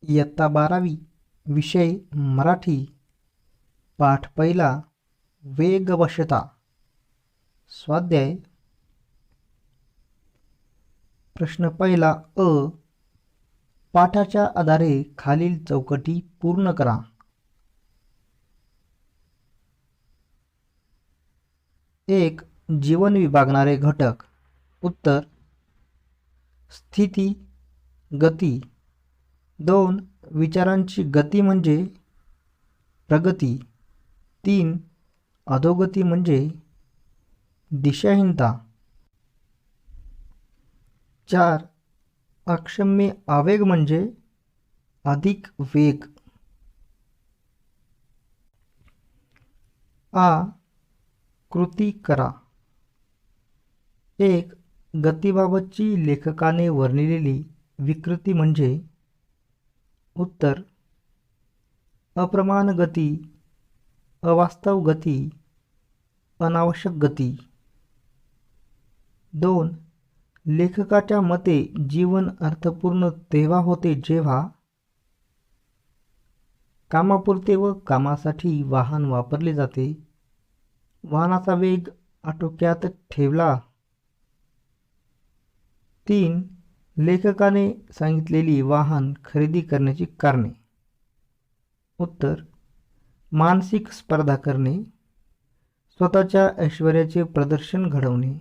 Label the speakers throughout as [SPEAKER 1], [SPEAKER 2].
[SPEAKER 1] इयत्ता 12वी विषय मराठी पाठ पहिला वेगवशता स्वाध्याय प्रश्न पहिला अ पाठाच्या आधारे खालील चौकटी पूर्ण करा. एक जीवन विभागणारे घटक. उत्तर स्थिती गती. 2 विचारांची गती म्हणजे प्रगती. 3 अधोगती म्हणजे दिशाहीनता. 4 अक्षम्य आवेग म्हणजे अधिक वेग. आ कृती करा. 1 गतीबाबतची लेखकाने वर्णिलेली विकृती म्हणजे. उत्तर अप्रमाण गती, अवास्तव गती, अनावश्यक गती. 2 लेखकाच्या मते जीवन अर्थपूर्ण तेव्हा होते जेव्हा कामापुरते व कामासाठी वाहन वापरले जाते, वाहनाचा वेग आटोक्यात ठेवला. 3 लेखकाने सांगितलेली वाहन खरेदी करण्याची कारणे. उत्तर मानसिक स्पर्धा करणे, स्वतःच्या ऐश्वर्याचे प्रदर्शन घडवणे.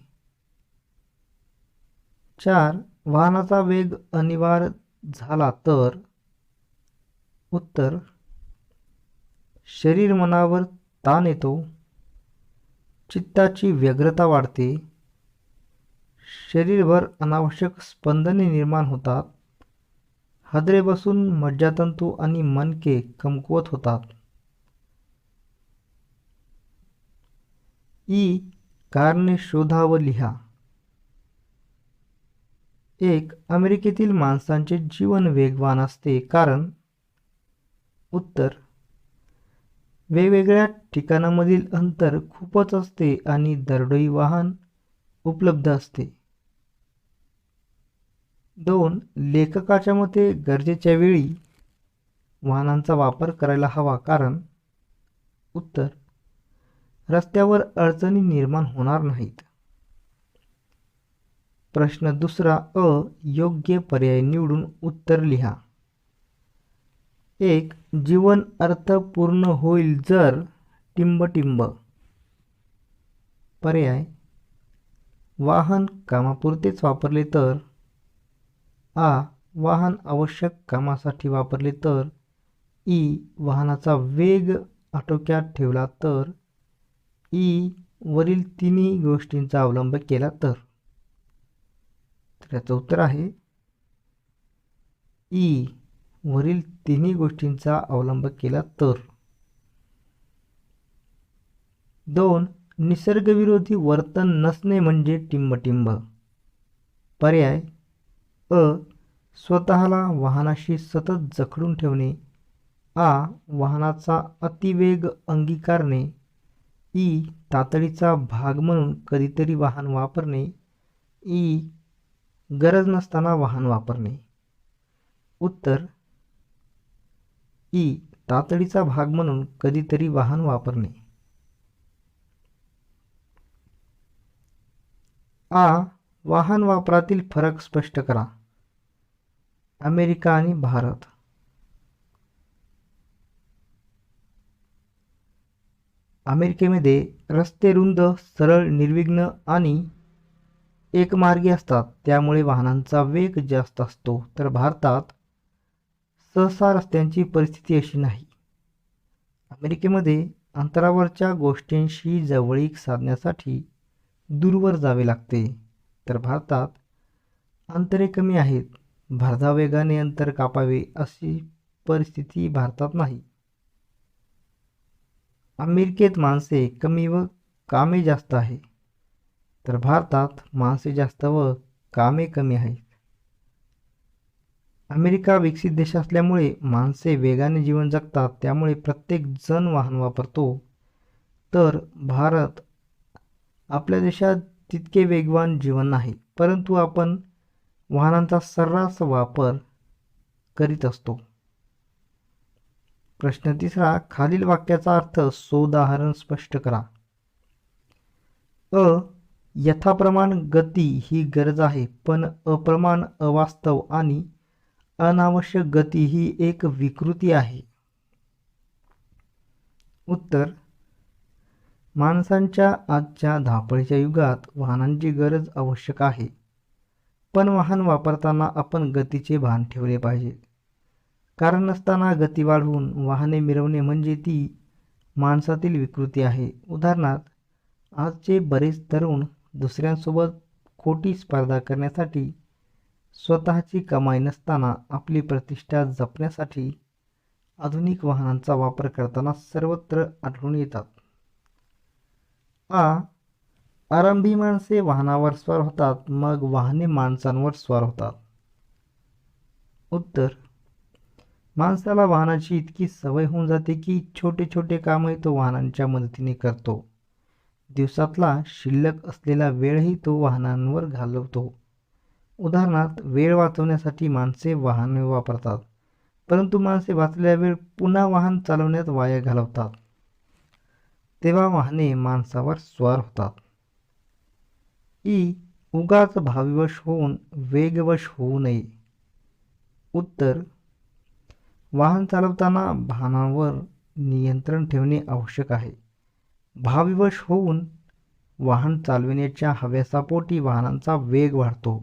[SPEAKER 1] 4 वाहनाचा वेग अनिवार्य झाला तर. उत्तर शरीर मनावर ताण येतो, चित्ताची व्यग्रता वाढते, शरीरभर अनावश्यक स्पंदने निर्माण होतात, हादरे बसून मज्जातंतू आणि मणके कमकुवत होतात. ई कारणे शोधा व लिहा. 1 अमेरिकेतील माणसांचे जीवन वेगवान असते कारण. उत्तर वेगवेगळ्या ठिकाणांमधील अंतर खूपच असते आणि दरडोई वाहन उपलब्ध असते. 2 लेखकाच्या मते गरजेच्या वेळी वाहनांचा वापर करायला हवा कारण. उत्तर रस्त्यावर अडचणी निर्माण होणार नाहीत. प्रश्न दुसरा अ योग्य पर्याय निवडून उत्तर लिहा. 1 जीवन अर्थपूर्ण होईल जर. टिंबटिंब. पर्याय वाहन कामापुरतेच वापरले तर. आ वाहन आवश्यक कामासाठी वापरले तर. ई वाहनाचा वेग आटोक्यात ठेवला तर. ई वरील तिन्ही गोष्टींचा अवलंब केला तर. याचं उत्तर आहे ई वरील तिन्ही गोष्टींचा अवलंब केला तर. 2 निसर्गविरोधी वर्तन नसणे म्हणजे टिंबटिंब. पर्याय अ स्वतःला वाहनाशी सतत जखडून ठेवणे. आ वाहनाचा अतिवेग अंगीकारणे. ई तातडीचा भाग म्हणून कधीतरी वाहन वापरणे. ई गरज नसताना वाहन वापरणे. उत्तर ई तातडीचा भाग म्हणून कधीतरी वाहन वापरणे. आ वाहन वापरातील फरक स्पष्ट करा. अमेरिका आणि भारत. अमेरिकेमध्ये रस्ते रुंद, सरळ, निर्विघ्न आणि एकमार्गी असतात, त्यामुळे वाहनांचा वेग जास्त असतो. तर भारतात सहसा रस्त्यांची परिस्थिती अशी नाही. अमेरिकेमध्ये अंतरावरच्या गोष्टींशी जवळीक साधण्यासाठी दूरवर जावे लागते, तर भारतात अंतरे कमी आहेत, भरधाव वेगाने अंतर कापावे अशी परिस्थिती भारतात नाही. अमेरिकेत माणसे कमी व कामे जास्त आहे, तर भारतात माणसे जास्त व कामे कमी आहेत. अमेरिका विकसित देश असल्यामुळे माणसे वेगाने जीवन जगतात, त्यामुळे प्रत्येक जण वाहन वापरतो. तर भारत आपल्या देशात तितके वेगवान जीवन नाही, परंतु आपण वाहनांचा सर्रास वापर करीत असतो. प्रश्न तिसरा, खालील वाक्याचा अर्थ सोदाहरण स्पष्ट करा. यथाप्रमाण गती ही गरज आहे, पण अप्रमाण, अवास्तव आणि अनावश्यक गती ही एक विकृती आहे. उत्तर, माणसांच्या आजच्या धावपळीच्या युगात वाहनांची गरज आवश्यक आहे, पण वाहन वापरताना आपण गतीचे भान ठेवले पाहिजे. कारण नसताना गती वाढवून वाहने मिरवणे म्हणजे ती माणसातील विकृती आहे. उदाहरणार्थ, आजचे बरेच तरुण दुसऱ्यांसोबत खोटी स्पर्धा करण्यासाठी स्वतःची कमाई नसताना आपली प्रतिष्ठा जपण्यासाठी आधुनिक वाहनांचा वापर करताना सर्वत्र आढळून येतात. आरंभी माणसे वाहनावर स्वार होतात, मग वाहने माणसांवर स्वार होतात. उत्तर, माणसाला वाहनाची इतकी सवय होऊन जाते की छोटे छोटे कामही तो वाहनांच्या मदतीने करतो. दिवसातला शिल्लक असलेला वेळही तो वाहनांवर घालवतो. उदाहरणार्थ, वेळ वाचवण्यासाठी माणसे वाहने वापरतात, परंतु माणसे वाचलेला वेळ पुन्हा वाहन चालवण्यात वाया घालवतात. तेव्हा वाहने माणसावर स्वार होतात. उगाच भावविवश होऊन वेगवश होऊ नये. उत्तर, वाहन चालवताना वाहनावर नियंत्रण ठेवणे आवश्यक आहे. भावविवश होऊन वाहन चालविण्याच्या हव्यासापोटी वाहनांचा वेग वाढतो.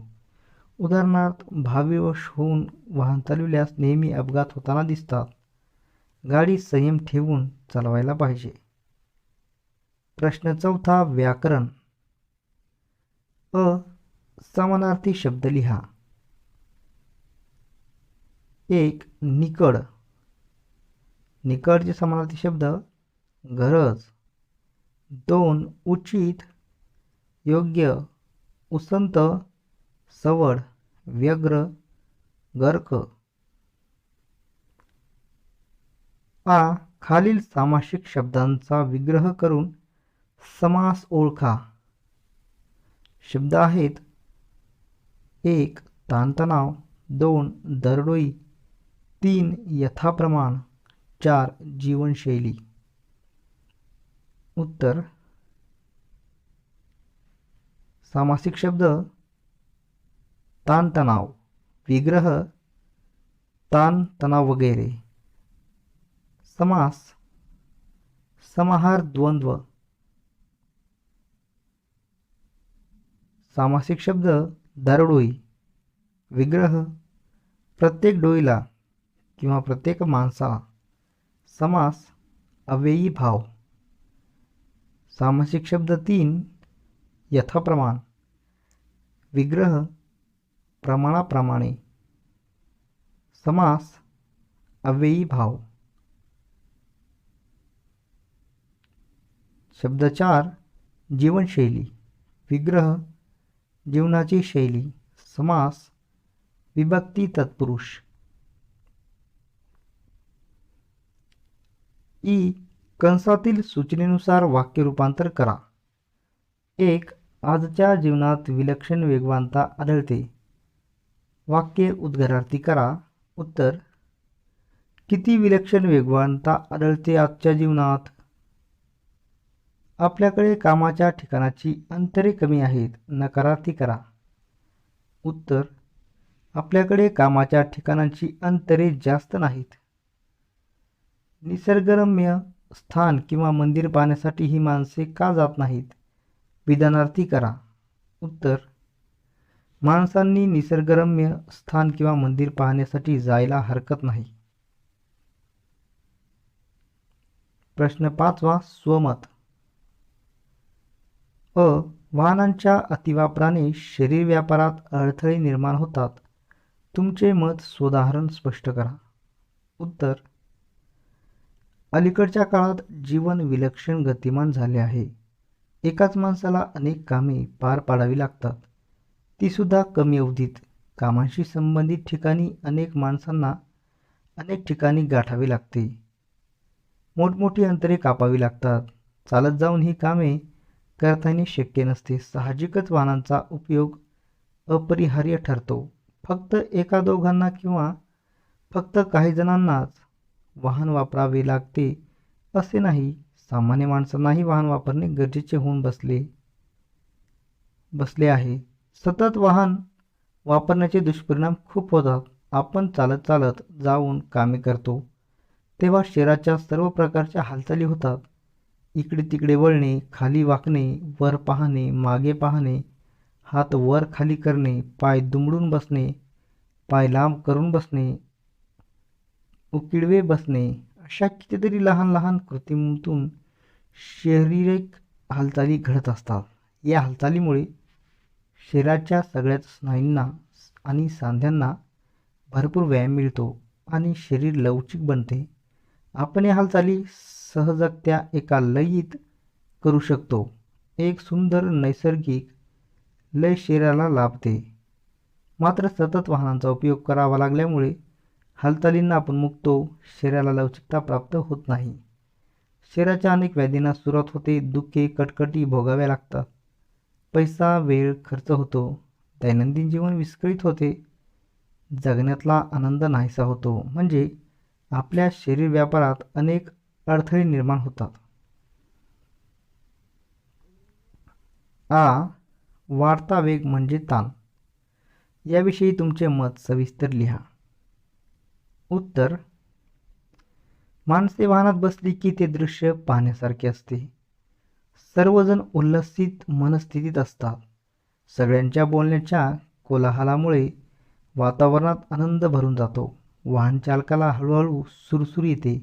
[SPEAKER 1] उदाहरणार्थ, भावविवश होऊन वाहन चालविल्यास नेहमी अपघात होताना दिसतात. गाडी संयम ठेवून चालवायला पाहिजे. प्रश्न चौथा, व्याकरण. समानार्थी शब्द लिहा. 1. निकड. निकडचे समानार्थी शब्द गरज. 2. उचित, योग्य, उसंत, सवड, व्यग्र, गर्क. खालील सामासिक शब्दांचा विग्रह करून समास ओळखा. शब्द आहेत: 1. ताणतणाव, 2. दरडोई, 3. यथाप्रमाण, 4. जीवनशैली. उत्तर, सामासिक शब्द ताणतणाव, विग्रह ताण, तणाव वगैरे. समास समाहार, द्वंद्व. सामासिक शब्द दरडोई, विग्रह प्रत्येक डोईला किंवा प्रत्येक माणसाला. समास अव्ययी भाव. सामासिक शब्द 3. यथाप्रमाण, विग्रह प्रमाणाप्रमाणे. समास अव्ययी भाव. शब्द 4. जीवनशैली, विग्रह जीवनाची शैली. समास विभक्ती तत्पुरुष. कंसातील सूचनेनुसार वाक्य रूपांतर करा. 1. आजच्या जीवनात विलक्षण वेगवानता आढळते. वाक्य उद्गारार्थी करा. उत्तर, किती विलक्षण वेगवानता आढळते आजच्या जीवनात. आपल्याकडे कामाच्या ठिकाणाची अंतरे कमी आहेत. नकारार्थी करा. उत्तर, आपल्याकडे कामाच्या ठिकाणांची अंतरे जास्त नाहीत. निसर्गरम्य स्थान किंवा मंदिर पाहण्यासाठी ही माणसे का जात नाहीत. विधानार्थी करा. उत्तर, माणसांनी निसर्गरम्य स्थान किंवा मंदिर पाहण्यासाठी जायला हरकत नाही. प्रश्न 5वा, स्वमत. वाहनांच्या अतिवापराने शरीर व्यापारात अडथळे निर्माण होतात. तुमचे मत सोदाहरण स्पष्ट करा. उत्तर, अलीकडच्या काळात जीवन विलक्षण गतिमान झाले आहे. एकाच माणसाला अनेक कामे पार पाडावी लागतात, ती सुद्धा कमी अवधीत. कामाशी संबंधित ठिकाणी अनेक माणसांना अनेक ठिकाणी गाठावे लागते. मोठमोठी अंतरे कापावी लागतात. चालत जाऊन ही कामे करता येणे शक्य नसते. साहजिकच वाहनांचा उपयोग अपरिहार्य ठरतो. फक्त एका दोघांना किंवा फक्त काही जणांनाच वाहन वापरावे लागते असे नाही. सामान्य माणसांनाही वाहन वापरणे गरजेचे होऊन बसले आहे. सतत वाहन वापरण्याचे दुष्परिणाम खूप होतात. आपण चालत चालत जाऊन कामे करतो तेव्हा शरीराच्या सर्व प्रकारच्या हालचाली होतात. इकडे तिकडे वळणे, खाली वाकणे, वर पाहणे, मागे पाहणे, हात वर खाली करणे, पाय दुमडून बसणे, पाय लांब करून बसणे, उकिडवे बसणे, अशा कितीतरी लहान लहान कृतींतून शारीरिक हालचाली घडत असतात. या हालचालीमुळे शरीराच्या सगळ्याच स्नायूंना आणि सांध्यांना भरपूर व्यायाम मिळतो आणि शरीर लवचिक बनते. आपण या हालचाली सहजगत्या एका लयीत करू शकतो. एक सुंदर नैसर्गिक लय शरीराला लाभते. मात्र सतत वाहनांचा उपयोग करावा लागल्यामुळे हालचालींना आपण मुकतो, शरीराला लवचिकता प्राप्त होत नाही. शरीराच्या अनेक व्याधींना सुरुवात होते. दुःखे, कटकटी भोगाव्या लागतात. पैसा, वेळ खर्च होतो. दैनंदिन जीवन विस्कळीत होते. जगण्यातला आनंद नाहीसा होतो. म्हणजे आपल्या शरीर व्यापारात अनेक अडथळे निर्माण होतात. वाढता वेग म्हणजे ताण. याविषयी तुमचे मत सविस्तर लिहा. उत्तर: माणसे वाहनात बसली की ते दृश्य पाहण्यासारखे असते. सर्वजण उल्लसित मनस्थितीत असतात. सगळ्यांच्या बोलण्याच्या कोलाहलामुळे वातावरणात आनंद भरून जातो. वाहन चालकाला हळूहळू सुरसुर येते.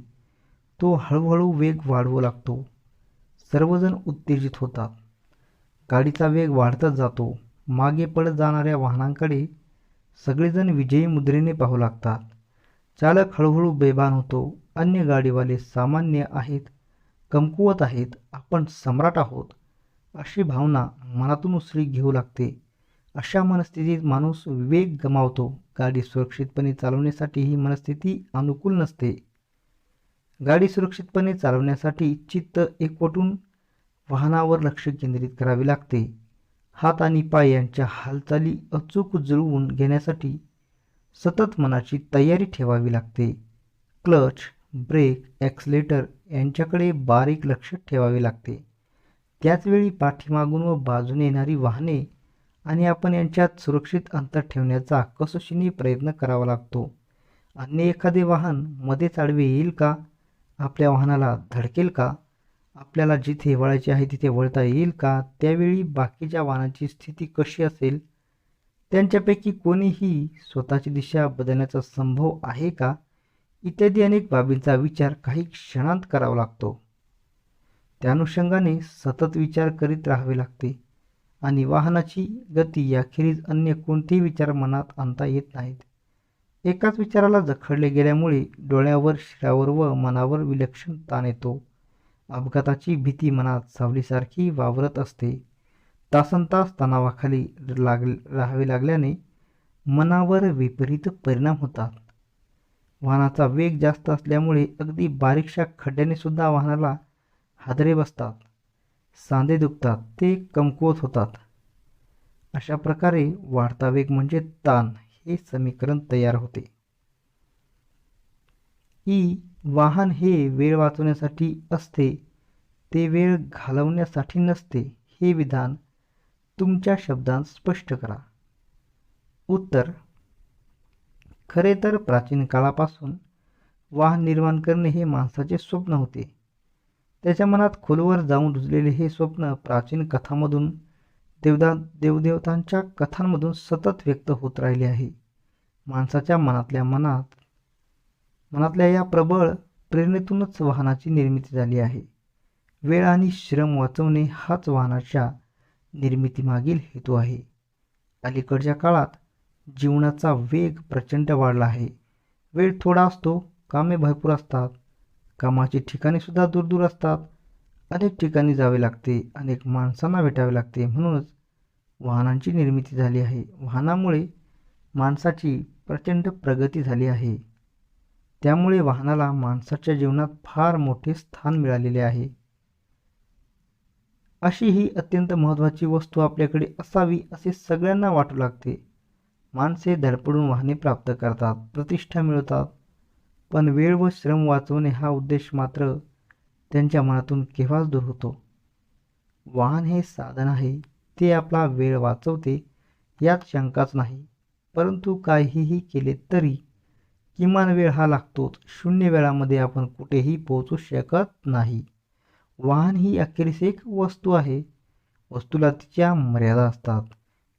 [SPEAKER 1] तो हळूहळू वेग वाढवू लागतो. सर्वजण उत्तेजित होतात. गाडीचा वेग वाढतच जातो. मागे पडत जाणाऱ्या वाहनांकडे सगळेजण विजयी मुद्रेने पाहू लागतात. चालक हळूहळू बेभान होतो. अन्य गाडीवाले सामान्य आहेत, कमकुवत आहेत, आपण सम्राट आहोत, अशी भावना मनातून उसळी घेऊ लागते. अशा मनस्थितीत माणूस वेग गमावतो. गाडी सुरक्षितपणे चालवण्यासाठी ही मनस्थिती अनुकूल नसते. गाडी सुरक्षितपणे चालवण्यासाठी चित्त एकवटून वाहनावर लक्ष केंद्रित करावे लागते. हात आणि पाय यांच्या हालचाली अचूक जुळवून घेण्यासाठी सतत मनाची तयारी ठेवावी लागते. क्लच, ब्रेक, ॲक्सिलेटर यांच्याकडे बारीक लक्ष ठेवावे लागते. त्याचवेळी पाठीमागून व बाजूने येणारी वाहने आणि आपण यांच्यात सुरक्षित अंतर ठेवण्याचा कसोशीने प्रयत्न करावा लागतो. अन्य एखादे वाहन मध्येच आडवे येईल का? आपल्या वाहनाला धडकेल का? आपल्याला जिथे वळायचे आहे तिथे वळता येईल का? त्यावेळी बाकीच्या वाहनांची स्थिती कशी असेल? त्यांच्यापैकी कोणीही स्वतःची दिशा बदलण्याचा संभव आहे का? इत्यादी अनेक बाबींचा विचार काही क्षणांत करावा लागतो. त्या अनुषंगाने सतत विचार करीत राहावे लागते आणि वाहनाची गती याखेरीज अन्य कोणतेही विचार मनात आणता येत नाहीत. एकाच विचाराला जखडले गेल्यामुळे डोळ्यावर, शिरावर व मनावर विलक्षण ताण येतो. अपघाताची भीती मनात सावलीसारखी वावरत असते. तासनतास तणावाखाली राहावे लागल्याने मनावर विपरीत परिणाम होतात. वाहनाचा वेग जास्त असल्यामुळे अगदी बारीकशा खड्ड्याने सुद्धा वाहनाला हादरे बसतात, सांधे दुखतात, ते कमकुवत होतात. अशा प्रकारे वाढता वेग म्हणजे ताण हे समीकरण तयार होते. वाहन हे वेळ वाचवण्यासाठी असते, ते वेळ घालवण्यासाठी नसते, हे विधान तुमच्या शब्दांत स्पष्ट करा. उत्तर: खरे तर प्राचीन काळापासून वाहन निर्माण करणे हे माणसाचे स्वप्न होते. त्याच्या मनात खोलवर जाऊन रुजलेले हे स्वप्न प्राचीन कथांमधून, देवदेवतांच्या कथांमधून सतत व्यक्त होत राहिले आहे. माणसाच्या मनातल्या या प्रबळ प्रेरणेतूनच वाहनाची निर्मिती झाली आहे. वेळ आणि श्रम वाचवणे हाच वाहनाच्या निर्मितीमागील हेतू आहे. अलीकडच्या काळात जीवनाचा वेग प्रचंड वाढला आहे. वेळ थोडा असतो, कामे भरपूर असतात, कामाची ठिकाणे सुद्धा दूर असतात, अनेक ठिकाणी जावे लागते, अनेक माणसांना भेटावे लागते. म्हणूनच वाहनांची निर्मिती झाली आहे. वाहनामुळे माणसाची प्रचंड प्रगती झाली आहे. त्यामुळे वाहनाला माणसाच्या जीवनात फार मोठे स्थान मिळालेले आहे. अशी ही अत्यंत महत्त्वाची वस्तू आपल्याकडे असावी असे सगळ्यांना वाटू लागते. माणसे धडपडून वाहने प्राप्त करतात, प्रतिष्ठा मिळवतात, पण वेळ व श्रम वाचवणे हा उद्देश मात्र त्यांच्या मनातून केव्हाच दूर होतो. वाहन हे साधन आहे, ते आपला वेळ वाचवते यात शंकाच नाही. परंतु काहीही केले तरी किमान वेळ हा लागतोच. शून्य वेळामध्ये आपण कुठेही पोहोचू शकत नाही. वाहन ही अखेरीस एक वस्तू आहे. वस्तूला तिच्या मर्यादा असतात.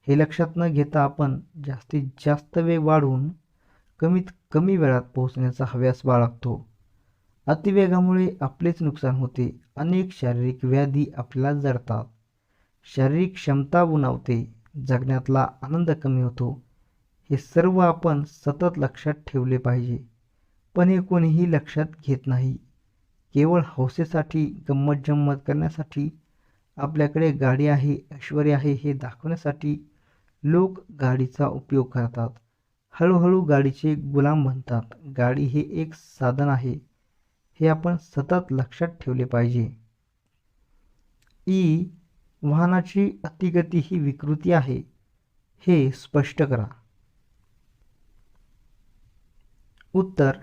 [SPEAKER 1] हे लक्षात न घेता आपण जास्तीत जास्त वेग वाढवून कमीत कमी वेळात पोहोचण्याचा हव्यास बाळगतो. अतिवेगामुळे आपलेच नुकसान होते. अनेक शारीरिक व्याधी आपल्याला जडतात. शारीरिक क्षमता उणावते. जगण्यातला आनंद कमी होतो. हे सर्व आपण सतत लक्षात ठेवले पाहिजे. पण हे कोणीही लक्षात घेत नाही. केवळ हौसेसाठी, गंमत-जंमत करण्यासाठी, आपल्याकडे गाडी आहे, ऐश्वर्य आहे हे दाखवण्यासाठी लोक गाडीचा उपयोग करतात. हळूहळू गाडीचे गुलाम बनतात. गाडी हे एक साधन आहे, हे आपण सतत लक्षात ठेवले पाहिजे. वाहनाची अतिगती ही विकृती आहे, हे स्पष्ट करा. उत्तर: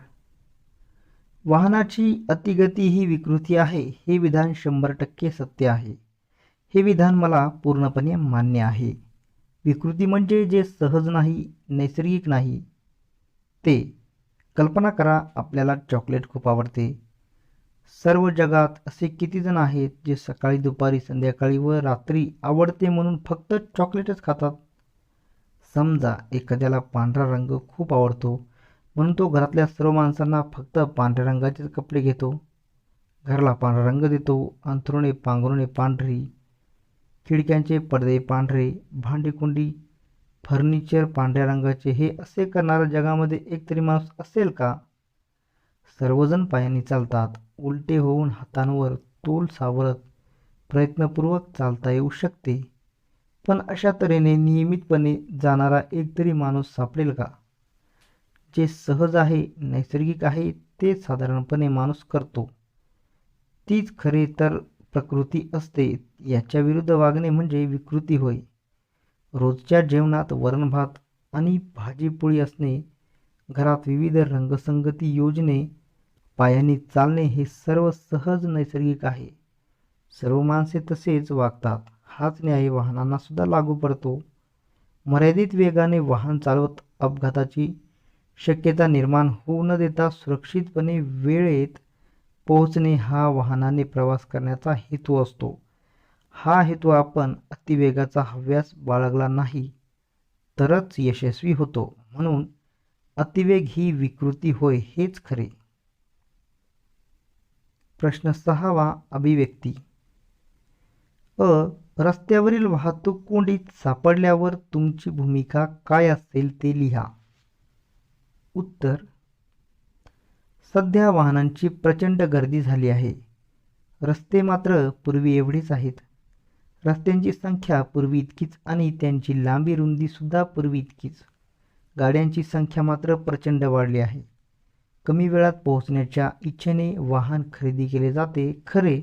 [SPEAKER 1] वाहनाची अतिगती ही विकृती आहे हे विधान 100% सत्य आहे. हे विधान मला पूर्णपणे मान्य आहे. विकृती म्हणजे जे सहज नाही, नैसर्गिक नाही ते. कल्पना करा, आपल्याला चॉकलेट खूप आवडते. सर्व जगात असे किती जण आहेत जे सकाळी, दुपारी, संध्याकाळी व रात्री आवडते म्हणून फक्त चॉकलेटच खातात. समजा एखाद्याला पांढरा रंग खूप आवडतो म्हणून तो घरातल्या सर्व माणसांना फक्त पांढऱ्या रंगाचेच कपडे घेतो. घराला पांढरा रंग देतो. अंथरुणे पांघरुणे पांढरी, खिडक्यांचे पडदे पांढरे, भांडीकुंडी फर्निचर पांढऱ्या रंगाचे. हे असे करणारा जगामध्ये एकतरी माणूस असेल का? सर्वजण पायांनी चालतात. उलटे होऊन हातांवर तोल सावरत प्रयत्नपूर्वक चालता येऊ शकते. पण अशा तऱ्हेने नियमितपणे जाणारा एकतरी माणूस सापडेल का? जे सहज आहे, नैसर्गिक आहे ते साधारणपणे माणूस करतो. तीच खरे तर प्रकृती असते. याच्या विरुद्ध वागणे म्हणजे विकृती होय. रोजच्या जेवणात वरण-भात आणि भाजी-पोळी असणे, घरात विविध रंगसंगती योजणे, पायांनी चालणे हे सर्व सहज नैसर्गिक आहे. सर्व माणसे तसेच वागतात. हाच न्याय वाहनांना सुद्धा लागू पडतो. मर्यादित वेगाने वाहन चालवत अपघाताची शक्यता निर्माण होऊ न देता सुरक्षितपणे वेळेत पोहोचणे हा वाहनाने प्रवास करण्याचा हेतू असतो. हा हेतू आपण अतिवेगाचा हव्यास बाळगला नाही तरच यशस्वी होतो. म्हणून अतिवेग ही विकृती होय हेच खरे. प्रश्न 6वा अभिव्यक्ती. रस्त्यावरील वाहतूक कोंडीत सापडल्यावर तुमची भूमिका काय असेल ते लिहा. उत्तर: सध्या वाहनांची प्रचंड गर्दी झाली आहे. रस्ते मात्र पूर्वी एवढेच आहेत. रस्त्यांची संख्या पूर्वी इतकीच आणि त्यांची लांबी रुंदी सुद्धा पूर्वी इतकीच. गाड्यांची संख्या मात्र प्रचंड वाढली आहे. कमी वेळात पोहोचण्याच्या इच्छेने वाहन खरेदी केले जाते खरे,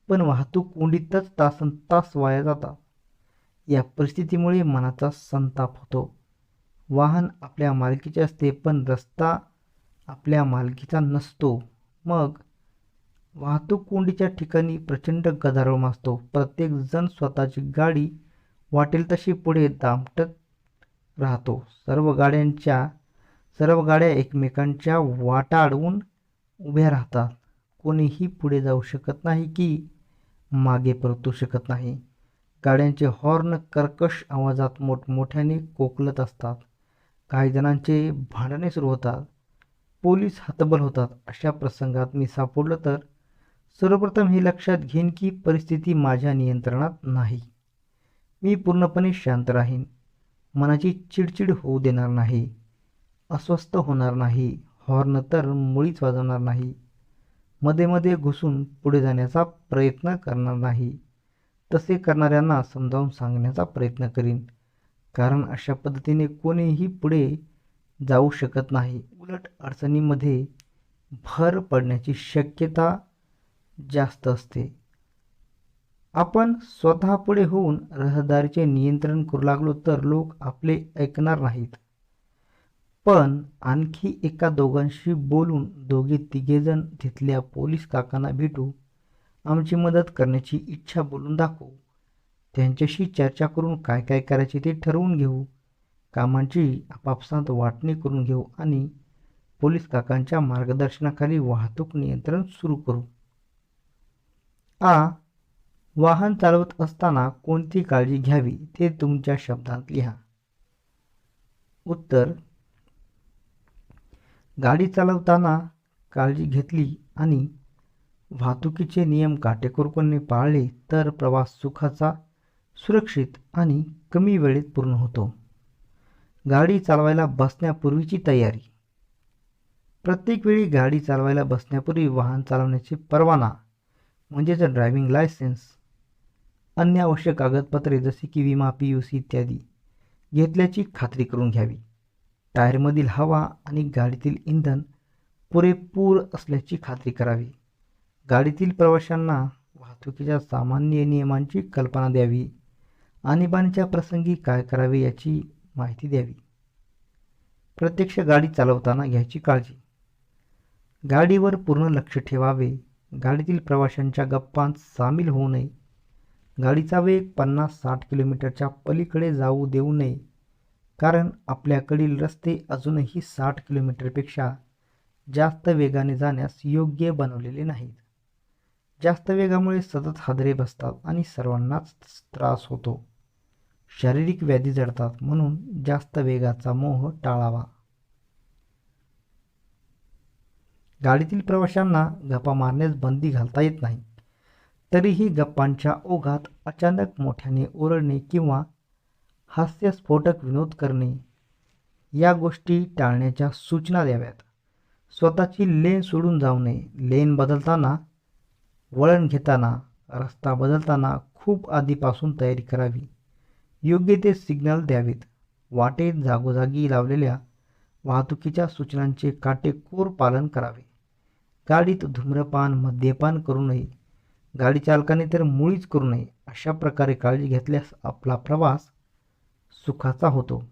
[SPEAKER 1] पण वाहतूक कोंडीतच तासनतास वाया जातात. या परिस्थितीमुळे मनाचा संताप होतो. वाहन आपल्या मालकीचे असते पण रस्ता आपल्या मालकीचा नसतो. मग वाहतूक कोंडीच्या ठिकाणी प्रचंड गदारोळ माजतो. प्रत्येक जण स्वतःची गाडी वाटेल तशी पुढे दामटत राहतो. सर्व गाड्या एकमेकांच्या वाटा अडवून उभ्या राहतात. कोणीही पुढे जाऊ शकत नाही की मागे परतू शकत नाही. गाड्यांचे हॉर्न कर्कश आवाजात मोठमोठ्याने कोकलत असतात. काही जणांचे भांडणे सुरू होतात. पोलीस हतबल होतात. अशा प्रसंगात मी सापडलो तर सर्वप्रथम हे लक्षात घेईन की परिस्थिती माझ्या नियंत्रणात नाही. मी पूर्णपणे शांत राहीन. मनाची चिडचिड होऊ देणार नाही. अस्वस्थ होणार नाही. हॉर्न तर मुळीच वाजवणार नाही. मध्ये मध्ये घुसून पुढे जाण्याचा प्रयत्न करणार नाही. तसे करणाऱ्यांना समजावून सांगण्याचा प्रयत्न करीन. कारण अशा पद्धतीने कोणीही पुढे जाऊ शकत नाही. उलट अडचणींमध्ये भर पडण्याची शक्यता जास्त असते. आपण स्वतः पुढे होऊन रहदारीचे नियंत्रण करू लागलो तर लोक आपले ऐकणार नाहीत. पण आणखी एका दोघांशी बोलून दोघे तिघेजण तिथल्या पोलीस काकांना भेटू, आमची मदत करण्याची इच्छा बोलून दाखवू, त्यांच्याशी चर्चा करून काय काय करायचे ते ठरवून घेऊ, कामांची आपापसात वाटणी करून घेऊ आणि पोलीस काकांच्या मार्गदर्शनाखाली वाहतूक नियंत्रण सुरू करू. वाहन चालवत असताना कोणती काळजी घ्यावी ते तुमच्या शब्दांत लिहा. उत्तर: गाडी चालवताना काळजी घेतली आणि वाहतुकीचे नियम काटेकोरपणे पाळले तर प्रवास सुखाचा, सुरक्षित आणि कमी वेळेत पूर्ण होतो. गाडी चालवायला बसण्यापूर्वीची तयारी. प्रत्येक वेळी गाडी चालवायला बसण्यापूर्वी वाहन चालवण्याचे परवाना म्हणजेच ड्रायव्हिंग लायसन्स, अन्य आवश्यक कागदपत्रे जसे की विमा, PUC इत्यादी घेतल्याची खात्री करून घ्यावी. टायरमधील हवा आणि गाडीतील इंधन पुरेपूर असल्याची खात्री करावी. गाडीतील प्रवाशांना वाहतुकीच्या सामान्य नियमांची कल्पना द्यावी. आणीबाणीच्या प्रसंगी काय करावे याची माहिती द्यावी. प्रत्यक्ष गाडी चालवताना घ्यायची काळजी. गाडीवर पूर्ण लक्ष ठेवावे. गाडीतील प्रवाशांच्या गप्पांत सामील होऊ नये. गाडीचा वेग 50-60 किलोमीटरच्या पलीकडे जाऊ देऊ नये, कारण आपल्याकडील रस्ते अजूनही 60 किलोमीटरपेक्षा जास्त वेगाने जाण्यास योग्य बनवलेले नाहीत. जास्त वेगामुळे सतत हादरे बसतात आणि सर्वांनाच त्रास होतो. शारीरिक व्याधी जडतात, म्हणून जास्त वेगाचा मोह टाळावा. गाडीतील प्रवाशांना गप्पा मारण्यास बंदी घालता येत नाही. तरीही गप्पांच्या ओघात अचानक मोठ्याने ओरडणे किंवा हास्यस्फोटक विनोद करणे या गोष्टी टाळण्याच्या सूचना द्याव्यात. स्वतःची लेन सोडून जाऊ नये. लेन बदलताना, वळण घेताना, रस्ता बदलताना खूप आधीपासून तयारी करावी. योग्य ते सिग्नल द्यावेत. वाटेत जागोजागी लावलेल्या वाहतुकीच्या सूचनांचे काटेकोर पालन करावे. गाडीत धूम्रपान, मद्यपान करू नये. गाडी चालकाने तर मुळीच करू नये. अशा प्रकारे काळजी घेतल्यास आपला प्रवास सुखाचा होतो.